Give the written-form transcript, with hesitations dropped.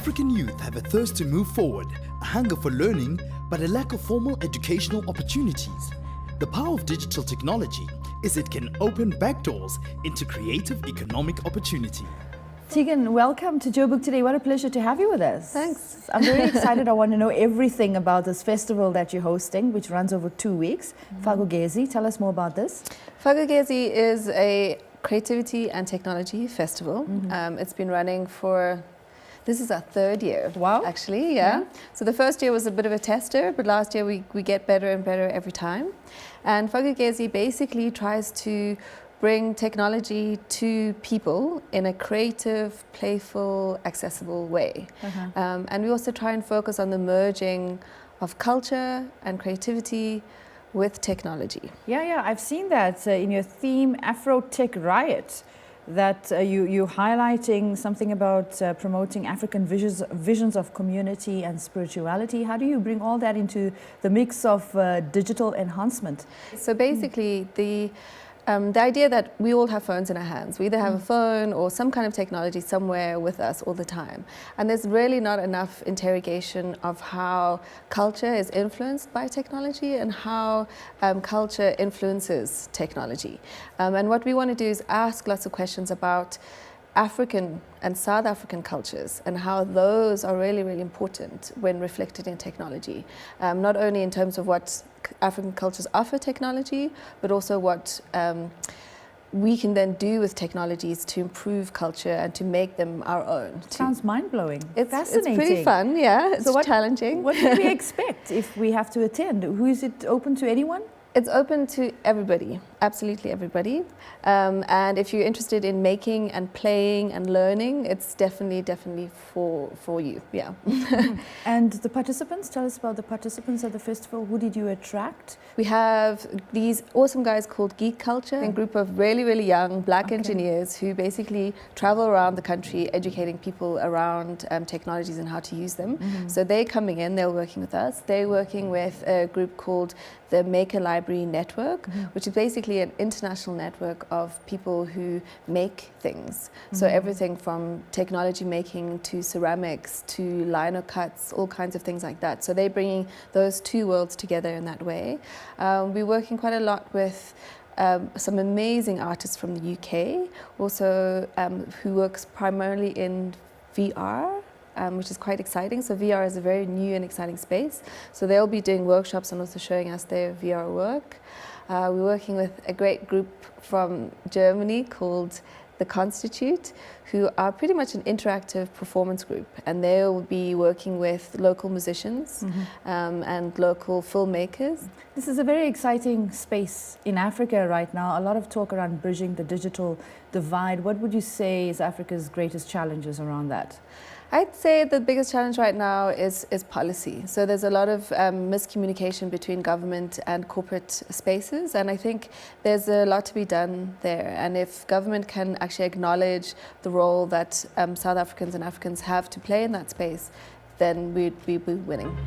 African youth have a thirst to move forward, a hunger for learning, but a lack of formal educational opportunities. The power of digital technology is it can open back doors into creative economic opportunity. Tegan, welcome to Joburg today. What a pleasure to have you with us. Thanks. I'm very excited. I want to know everything about this festival that you're hosting, which runs over 2 weeks. Fak'ugesi, tell us more about this. Fak'ugesi is a creativity and technology festival. It's been running for, this is our third year. Wow. Actually, yeah. So the first year was a bit of a tester, but last year we get better and better every time. And Fak'ugesi basically tries to bring technology to people in a creative, playful, accessible way. And we also try and focus on the merging of culture and creativity with technology. Yeah, I've seen that in your theme, Afro Tech Riot, that you're highlighting something about promoting African visions of community and spirituality. How do you bring all that into the mix of digital enhancement? So basically, the idea that we all have phones in our hands. We either have a phone or some kind of technology somewhere with us all the time. And there's really not enough interrogation of how culture is influenced by technology and how culture influences technology. And what we want to do is ask lots of questions about African and South African cultures and how those are really, really important when reflected in technology. Not only in terms of what African cultures offer technology, but also what we can then do with technologies to improve culture and to make them our own. Sounds mind-blowing. It's fascinating. It's pretty fun, yeah. It's challenging. What can we expect if we have to attend? Who is it open to anyone? It's open to everybody, absolutely everybody. And if you're interested in making and playing and learning, it's definitely for you, yeah. And the participants, tell us about the participants at the festival. Who did you attract? We have these awesome guys called Geek Culture, a group of really, really young black engineers who basically travel around the country educating people around technologies and how to use them. So they're coming in, they're working with us. They're working with a group called the Maker Library Network, which is basically an international network of people who make things. So everything from technology making to ceramics to lino cuts, all kinds of things like that. So they're bringing those two worlds together in that way. We're working quite a lot with some amazing artists from the UK, also who works primarily in VR. Which is quite exciting. So VR is a very new and exciting space. So they'll be doing workshops and also showing us their VR work. We're working with a great group from Germany called The Constitute, who are pretty much an interactive performance group. And they'll be working with local musicians and local filmmakers. This is a very exciting space in Africa right now. A lot of talk around bridging the digital divide. What would you say is Africa's greatest challenges around that? I'd say the biggest challenge right now is policy. So there's a lot of miscommunication between government and corporate spaces, and I think there's a lot to be done there. And if government can actually acknowledge the role that South Africans and Africans have to play in that space, then we'd be winning.